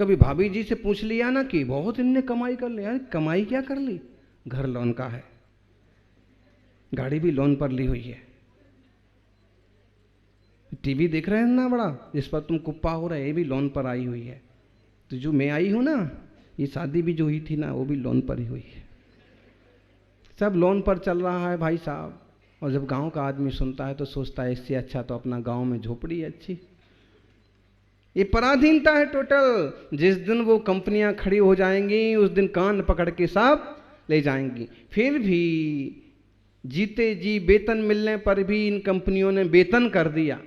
कभी भाभी जी से पूछ लिया ना कि बहुत इनने कमाई कर ली। यार कमाई क्या कर ली? घर लोन का है, गाड़ी भी लोन पर ली हुई है, टीवी देख रहे हैं ना बड़ा जिस पर तुम कुप्पा हो रहा है, ये भी लोन पर आई हुई है। तो जो मैं आई हूं ना, ये शादी भी जो हुई थी ना, वो भी लोन पर ही हुई है। सब लोन पर चल रहा है भाई साहब। और जब गांव का आदमी सुनता है तो सोचता है इससे अच्छा तो अपना गांव में झोपड़ी है अच्छी। ये पराधीनता है टोटल। जिस दिन वो कंपनियां खड़ी हो जाएंगी उस दिन कान पकड़ के सब ले जाएंगी। फिर भी जीते जी वेतन मिलने पर भी इन कंपनियों ने वेतन कर दिया।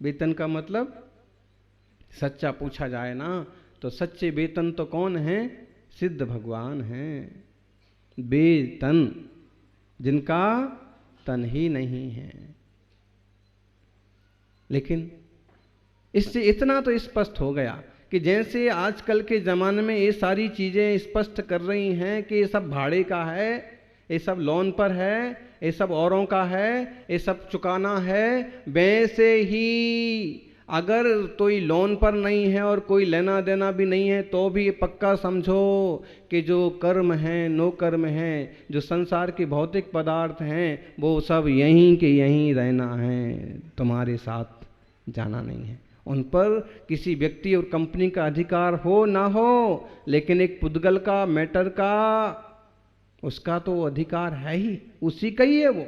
वेतन का मतलब सच्चा पूछा जाए ना तो सच्चे वेतन तो कौन है? सिद्ध भगवान हैं। वेतन जिनका तन ही नहीं है। लेकिन इससे इतना तो स्पष्ट हो गया कि जैसे आजकल के ज़माने में ये सारी चीज़ें स्पष्ट कर रही हैं कि ये सब भाड़े का है, ये सब लोन पर है, ये सब औरों का है, ये सब चुकाना है, वैसे ही अगर कोई लोन पर नहीं है और कोई लेना देना भी नहीं है तो भी ये पक्का समझो कि जो कर्म हैं, नो कर्म हैं, जो संसार के भौतिक पदार्थ हैं, वो सब यहीं के यहीं रहना है, तुम्हारे साथ जाना नहीं है। उन पर किसी व्यक्ति और कंपनी का अधिकार हो ना हो, लेकिन एक पुद्गल का, मैटर का, उसका तो अधिकार है ही, उसी का ही है वो।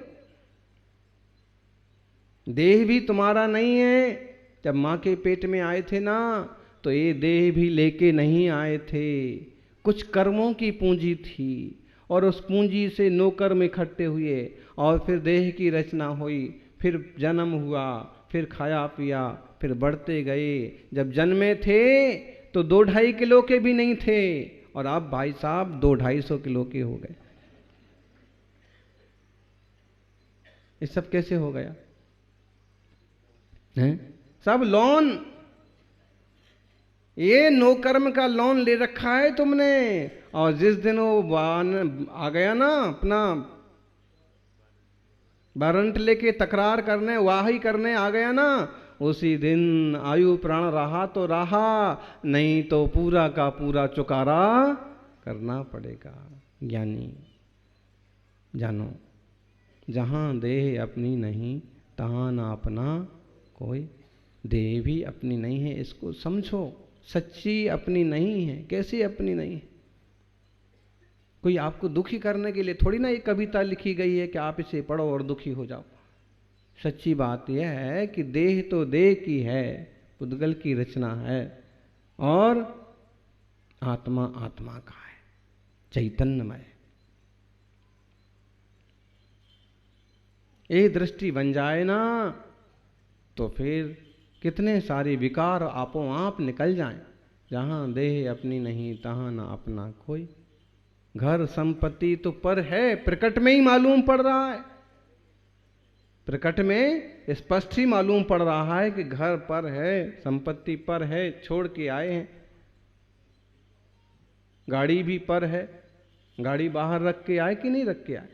देह भी तुम्हारा नहीं है। जब माँ के पेट में आए थे ना तो ये देह भी लेके नहीं आए थे, कुछ कर्मों की पूंजी थी और उस पूंजी से नो कर्म इकट्ठे हुए और फिर देह की रचना हुई, फिर जन्म हुआ, फिर खाया पिया, फिर बढ़ते गए। जब जन्मे थे तो 2-2.5 किलो के भी नहीं थे और अब भाई साहब 200-250 किलो के हो गए। ये सब कैसे हो गया है? सब लोन, ये नो कर्म का लोन ले रखा है तुमने। और जिस दिन वो आ गया ना अपना वारंट लेके तकरार करने, वाही करने आ गया ना, उसी दिन आयु प्राण रहा तो रहा, नहीं तो पूरा का पूरा चुकारा करना पड़ेगा। ज्ञानी जानो, जहां देह अपनी नहीं तहां ना अपना कोई। देह भी अपनी नहीं है, इसको समझो। सच्ची अपनी नहीं है। कैसी अपनी नहीं है? कोई आपको दुखी करने के लिए थोड़ी ना ये कविता लिखी गई है कि आप इसे पढ़ो और दुखी हो जाओ। सच्ची बात यह है कि देह तो देह की है, पुद्गल की रचना है, और आत्मा आत्मा का है, चैतन्यमय। ये दृष्टि बन जाए ना तो फिर कितने सारे विकार आपो आप निकल जाएं। जहां देह अपनी नहीं तहां ना अपना कोई। घर संपत्ति तो पर है, प्रकट में ही मालूम पड़ रहा है, प्रकट में स्पष्ट ही मालूम पड़ रहा है कि घर पर है, संपत्ति पर है, छोड़ के आए हैं। गाड़ी भी पर है, गाड़ी बाहर रख के आए कि नहीं रख के आए,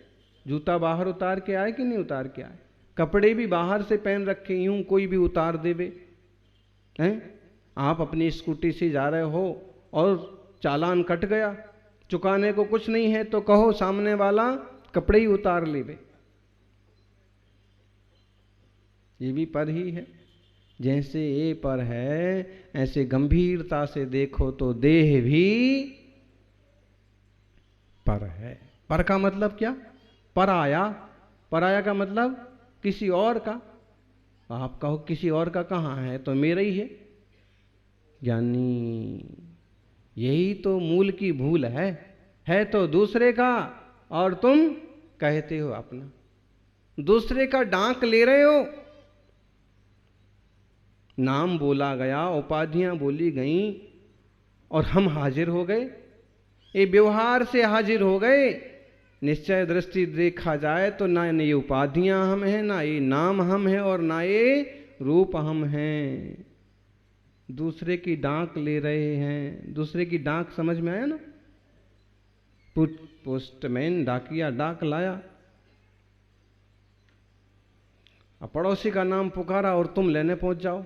जूता बाहर उतार के आए कि नहीं उतार के आए, कपड़े भी बाहर से पहन रखे, यूं कोई भी उतार देवे हैं। आप अपनी स्कूटी से जा रहे हो और चालान कट गया, चुकाने को कुछ नहीं है तो कहो सामने वाला कपड़े ही उतार लेवे, ये भी पर ही है। जैसे ये पर है ऐसे गंभीरता से देखो तो देह भी पर है। पर का मतलब क्या? पराया। पराया का मतलब किसी और का। आप कहो किसी और का कहाँ है, तो मेरा ही है। ज्ञानी, यही तो मूल की भूल है तो दूसरे का और तुम कहते हो अपना। दूसरे का डांक ले रहे हो। नाम बोला गया, उपाधियां बोली गईं और हम हाजिर हो गए, ये व्यवहार से हाजिर हो गए। निश्चय दृष्टि देखा जाए तो ना ये उपाधियां हम हैं, ना ये नाम हम हैं, और ना ये रूप हम हैं। दूसरे की डांक ले रहे हैं। दूसरे की डांक समझ में आया ना? पोस्टमैन डाकिया डाक लाया, अब पड़ोसी का नाम पुकारा और तुम लेने पहुंच जाओ।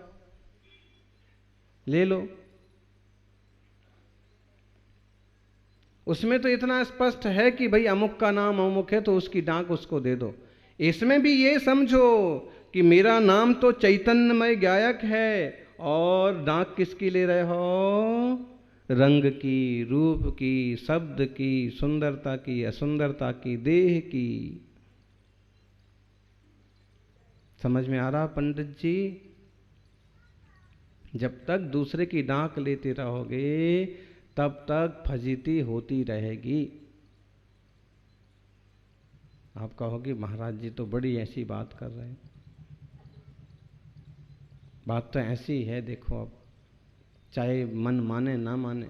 ले लो। उसमें तो इतना स्पष्ट है कि भाई अमुक का नाम अमुक है तो उसकी डाक उसको दे दो। इसमें भी ये समझो कि मेरा नाम तो चैतन्यमय गायक है, और डाक किसकी ले रहे हो? रंग की, रूप की, शब्द की, सुंदरता की, असुंदरता की, देह की। समझ में आ रहा पंडित जी? जब तक दूसरे की डाक लेते रहोगे तब तक फजीती होती रहेगी। आप कहोगे महाराज जी तो बड़ी ऐसी बात कर रहे हैं। बात तो ऐसी है, देखो अब चाहे मन माने ना माने,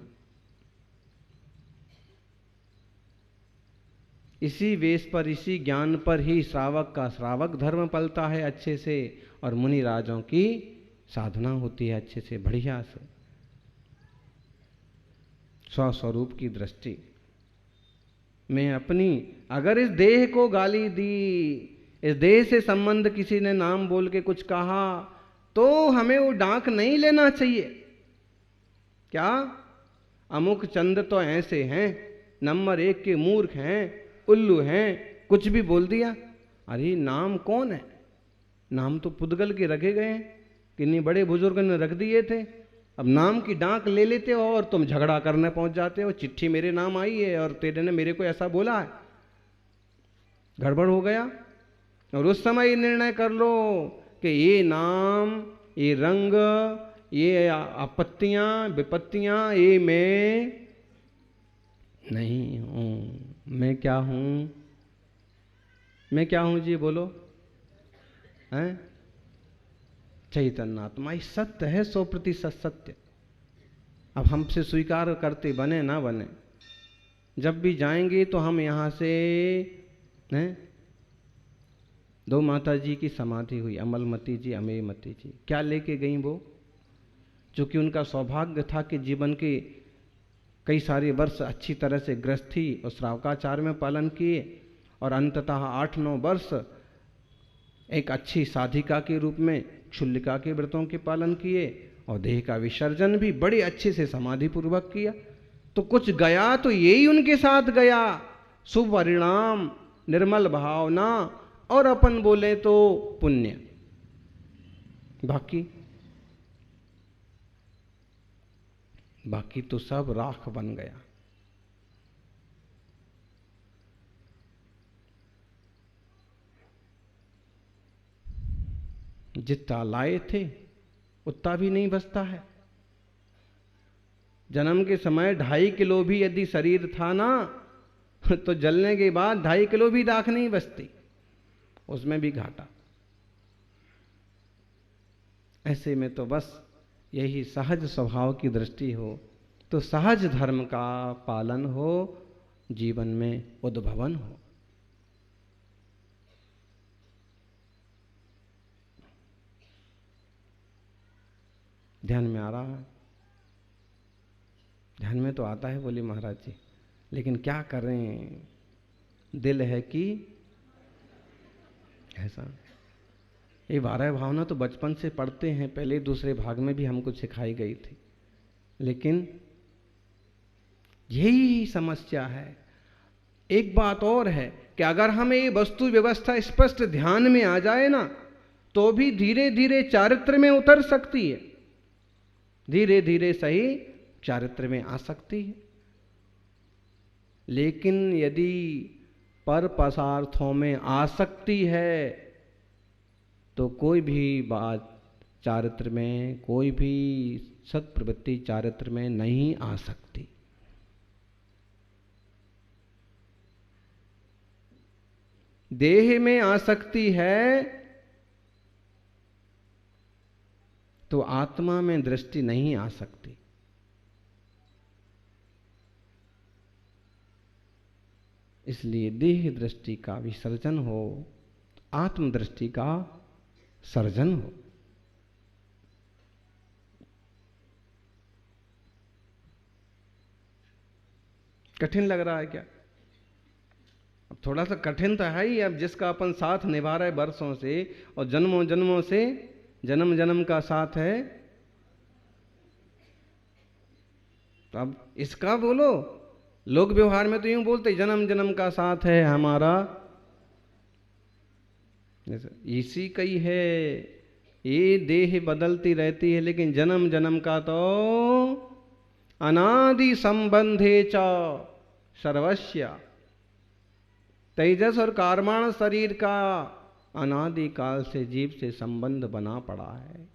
इसी वेश पर, इसी ज्ञान पर ही श्रावक का श्रावक धर्म पलता है अच्छे से, और मुनि राजों की साधना होती है अच्छे से, बढ़िया से, स्वस्वरूप की दृष्टि। मैं अपनी अगर इस देह को गाली दी, इस देह से संबंध किसी ने नाम बोल के कुछ कहा, तो हमें वो डांक नहीं लेना चाहिए। क्या अमुक चंद तो ऐसे हैं, नंबर 1 के मूर्ख हैं, उल्लू हैं, कुछ भी बोल दिया। अरे नाम कौन है? नाम तो पुद्गल के रखे गए हैं, किन्हीं बड़े बुजुर्ग ने रख दिए थे। अब नाम की डांक ले लेते हो और तुम झगड़ा करने पहुंच जाते हो। चिट्ठी मेरे नाम आई है और तेरे ने मेरे को ऐसा बोला है, गड़बड़ हो गया। और उस समय ये निर्णय कर लो कि ये नाम, ये रंग, ये आपत्तियां विपत्तियां, ये मैं नहीं हूं। मैं क्या हूं? मैं क्या हूं जी? बोलो। हैं? चैतन्य आत्मा। ये सत्य है, 100% सत्य। अब हमसे स्वीकार करते बने ना बने, जब भी जाएंगे तो हम यहाँ से हैं, 2 माता जी की समाधि हुई, अमलमती जी, अमेयमती जी। क्या लेके गई वो? चूँकि उनका सौभाग्य था कि जीवन के कई सारे वर्ष अच्छी तरह से गृहस्थी और श्रावकाचार में पालन किए, और अंततः 8-9 वर्ष एक अच्छी साधिका के रूप में क्षुल्लिका के व्रतों के पालन किए, और देह का विसर्जन भी बड़े अच्छे से समाधि पूर्वक किया। तो कुछ गया तो यही उनके साथ गया, शुभ परिणाम, निर्मल भावना, और अपन बोले तो पुण्य। बाकी तो सब राख बन गया। जितना लाए थे उतना भी नहीं बचता है। जन्म के समय 2.5 किलो भी यदि शरीर था ना, तो जलने के बाद 2.5 किलो भी राख नहीं बचती, उसमें भी घाटा। ऐसे में तो बस यही सहज स्वभाव की दृष्टि हो, तो सहज धर्म का पालन हो, जीवन में उद्भवन हो। ध्यान में आ रहा है? ध्यान में तो आता है, बोले महाराज जी, लेकिन क्या करें, दिल है कि ऐसा। ये 12 भावना तो बचपन से पढ़ते हैं, पहले दूसरे भाग में भी हमको सिखाई गई थी, लेकिन यही समस्या है। एक बात और है कि अगर हमें ये वस्तु व्यवस्था स्पष्ट ध्यान में आ जाए ना, तो भी धीरे धीरे चारित्र में उतर सकती है, धीरे धीरे सही चारित्र में आ सकती है। लेकिन यदि पर पदार्थों में आसक्ति है, तो कोई भी बात चारित्र में, कोई भी सत्प्रवृत्ति चारित्र में नहीं आ सकती। देह में आसक्ति है तो आत्मा में दृष्टि नहीं आ सकती। इसलिए देह दृष्टि का विसर्जन हो, आत्म दृष्टि का सर्जन हो। कठिन लग रहा है क्या? अब थोड़ा सा कठिन तो है ही। अब जिसका अपन साथ निभा रहे वर्षों से और जन्मों जन्मों से, जन्म जन्म का साथ है, तो अब इसका बोलो। लोक व्यवहार में तो यूं बोलते जन्म जन्म का साथ है हमारा, इसी का ही है। ये देह बदलती रहती है, लेकिन जन्म जन्म का तो अनादि संबंधे च सर्वस्य। तेजस और कारमाण शरीर का अनादि काल से जीव से संबंध बना पड़ा है।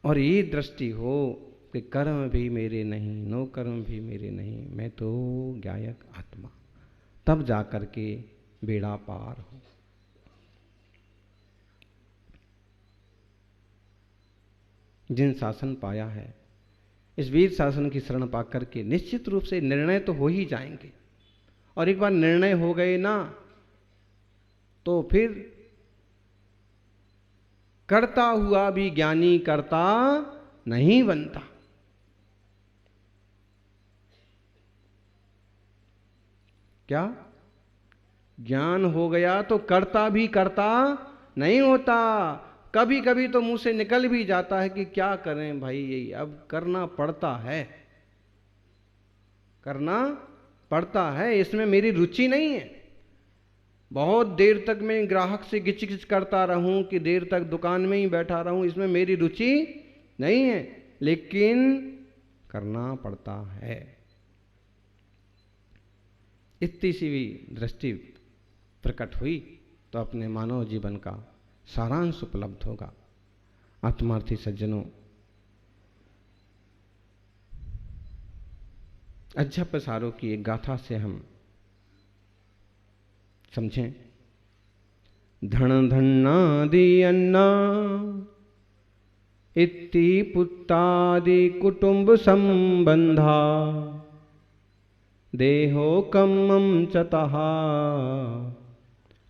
और ये दृष्टि हो कि कर्म भी मेरे नहीं, नो कर्म भी मेरे नहीं, मैं तो ज्ञायक आत्मा, तब जाकर के बेड़ा पार हो। जिन शासन पाया है, इस वीर शासन की शरण पाकर के निश्चित रूप से निर्णय तो हो ही जाएंगे। और एक बार निर्णय हो गए ना, तो फिर करता हुआ भी ज्ञानी करता नहीं बनता। क्या ज्ञान हो गया तो करता भी करता नहीं होता। कभी कभी तो मुंह से निकल भी जाता है कि क्या करें भाई, यही अब करना पड़ता है, करना पड़ता है, इसमें मेरी रुचि नहीं है। बहुत देर तक मैं ग्राहक से गिच गिच करता रहूं कि देर तक दुकान में ही बैठा रहूं, इसमें मेरी रुचि नहीं है, लेकिन करना पड़ता है। इतनी सी भी दृष्टि प्रकट हुई तो अपने मानव जीवन का सारांश उपलब्ध होगा। आत्मार्थी सज्जनों, अज्ञा प्रसारों की एक गाथा से हम समझें। धन धन्नादि अन्ना इति पुत्रादि कुटुंब संबंधा देहो कम्मं चतः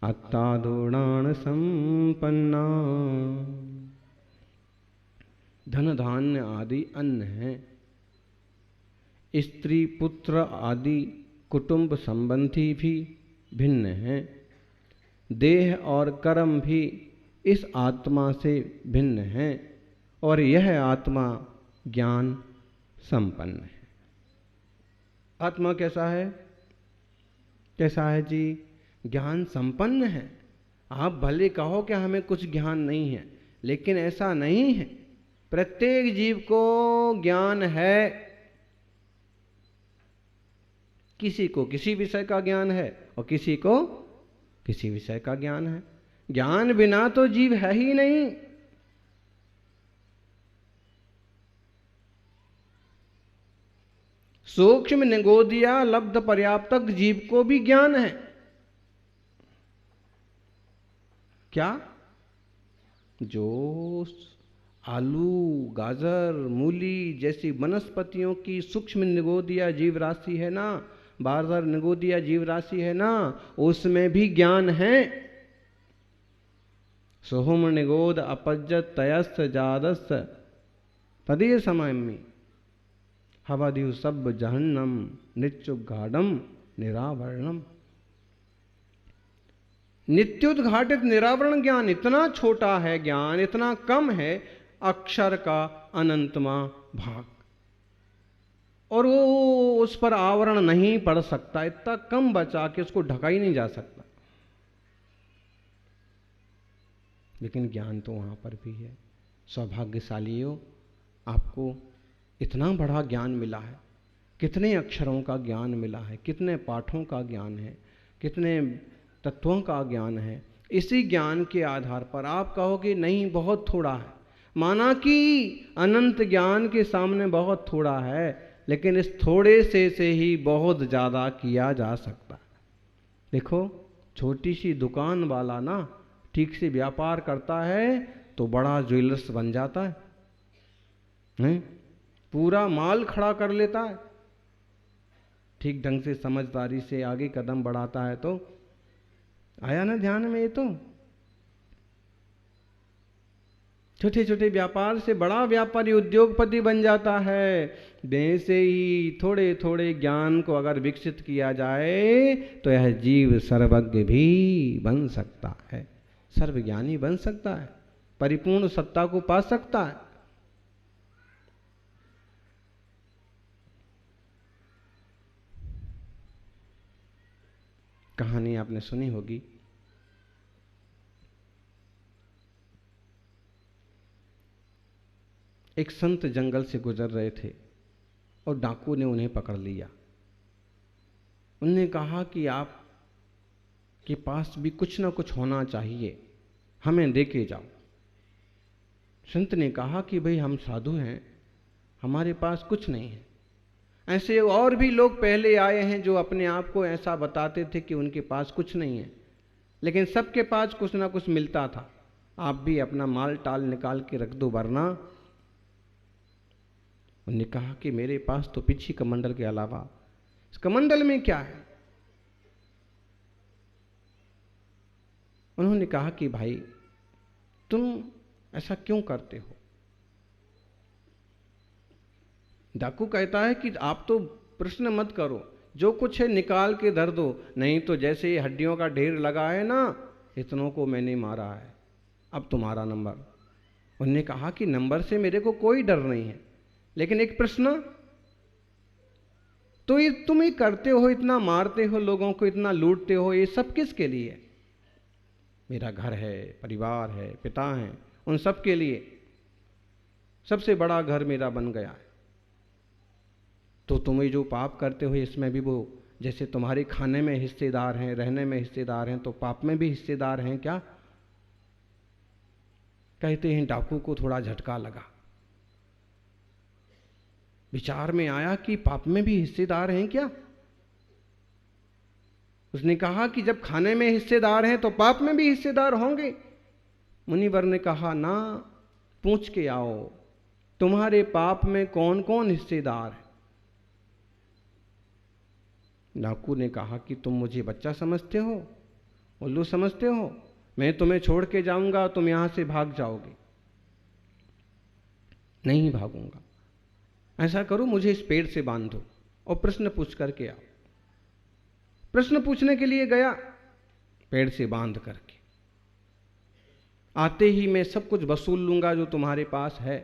अत्तादुणान संपन्ना। धन धान्य आदि अन्न है, स्त्री पुत्र आदि कुटुंब संबंधी भी भिन्न हैं, देह और कर्म भी इस आत्मा से भिन्न हैं, और यह आत्मा ज्ञान संपन्न है। आत्मा कैसा है? कैसा है जी? ज्ञान संपन्न है। आप भले कहो कि हमें कुछ ज्ञान नहीं है, लेकिन ऐसा नहीं है। प्रत्येक जीव को ज्ञान है। किसी को किसी विषय का ज्ञान है और किसी को किसी विषय का ज्ञान है। ज्ञान बिना तो जीव है ही नहीं। सूक्ष्म निगोदिया लब्ध पर्याप्तक जीव को भी ज्ञान है। क्या? जो आलू, गाजर, मूली जैसी वनस्पतियों की सूक्ष्म निगोदिया जीव राशि है ना, बारदर निगोदिया जीव राशि है ना, उसमें भी ज्ञान है। सोहम निगोद अपज्जत तयस्त जादस्त तदीय समय में हवादिव सब जहन्नम नित्युद्घाटम निरावरणम। नित्युद्घाटित निरावरण ज्ञान इतना छोटा है, ज्ञान इतना कम है, अक्षर का अनंतमा भाग, और वो उस पर आवरण नहीं पड़ सकता। इतना कम बचा कि उसको ढका ही नहीं जा सकता। लेकिन ज्ञान तो वहां पर भी है। सौभाग्यशालियों, आपको इतना बड़ा ज्ञान मिला है। कितने अक्षरों का ज्ञान मिला है, कितने पाठों का ज्ञान है, कितने तत्वों का ज्ञान है। इसी ज्ञान के आधार पर आप कहोगे नहीं बहुत थोड़ा है। माना कि अनंत ज्ञान के सामने बहुत थोड़ा है, लेकिन इस थोड़े से ही बहुत ज़्यादा किया जा सकता है। देखो, छोटी सी दुकान वाला ना ठीक से व्यापार करता है तो बड़ा ज्वेलर्स बन जाता है, नहीं? पूरा माल खड़ा कर लेता है। ठीक ढंग से समझदारी से आगे कदम बढ़ाता है तो आया ना ध्यान में? ये तो छोटे छोटे व्यापार से बड़ा व्यापारी उद्योगपति बन जाता है। वैसे ही थोड़े थोड़े ज्ञान को अगर विकसित किया जाए तो यह जीव सर्वज्ञ भी बन सकता है, सर्वज्ञानी बन सकता है, परिपूर्ण सत्ता को पा सकता है। कहानी आपने सुनी होगी। एक संत जंगल से गुजर रहे थे और डाकू ने उन्हें पकड़ लिया। उन्होंने कहा कि आप के पास भी कुछ ना कुछ होना चाहिए, हमें दे के जाओ। संत ने कहा कि भाई हम साधु हैं, हमारे पास कुछ नहीं है। ऐसे और भी लोग पहले आए हैं जो अपने आप को ऐसा बताते थे कि उनके पास कुछ नहीं है, लेकिन सबके पास कुछ ना कुछ मिलता था। आप भी अपना माल टाल निकाल के रख दो वरना। उन्होंने कहा कि मेरे पास तो पिछी कमंडल के अलावा, इस कमंडल में क्या है? उन्होंने कहा कि भाई तुम ऐसा क्यों करते हो? डाकू कहता है कि आप तो प्रश्न मत करो, जो कुछ है निकाल के धर दो, नहीं तो जैसे ये हड्डियों का ढेर लगा है ना, इतनों को मैंने मारा है, अब तुम्हारा नंबर। उन्होंने कहा कि नंबर से मेरे को कोई डर नहीं है, लेकिन एक प्रश्न, तो ये तुम ही करते हो, इतना मारते हो लोगों को, इतना लूटते हो, ये सब किसके लिए? मेरा घर है, परिवार है, पिता हैं, उन सब के लिए। सबसे बड़ा घर मेरा बन गया है। तो तुम ये जो पाप करते हो इसमें भी वो, जैसे तुम्हारे खाने में हिस्सेदार हैं, रहने में हिस्सेदार हैं, तो पाप में भी हिस्सेदार हैं क्या? कहते हैं डाकू को थोड़ा झटका लगा, विचार में आया कि पाप में भी हिस्सेदार हैं क्या? उसने कहा कि जब खाने में हिस्सेदार हैं तो पाप में भी हिस्सेदार होंगे। मुनिवर ने कहा ना, पूछ के आओ तुम्हारे पाप में कौन कौन हिस्सेदार है। डाकू ने कहा कि तुम मुझे बच्चा समझते हो, उल्लू समझते हो, मैं तुम्हें छोड़ के जाऊंगा, तुम यहां से भाग जाओगे। नहीं भागूंगा। ऐसा करो, मुझे इस पेड़ से बांधो और प्रश्न पूछ करके आओ। प्रश्न पूछने के लिए गया, पेड़ से बांध करके, आते ही मैं सब कुछ वसूल लूंगा जो तुम्हारे पास है।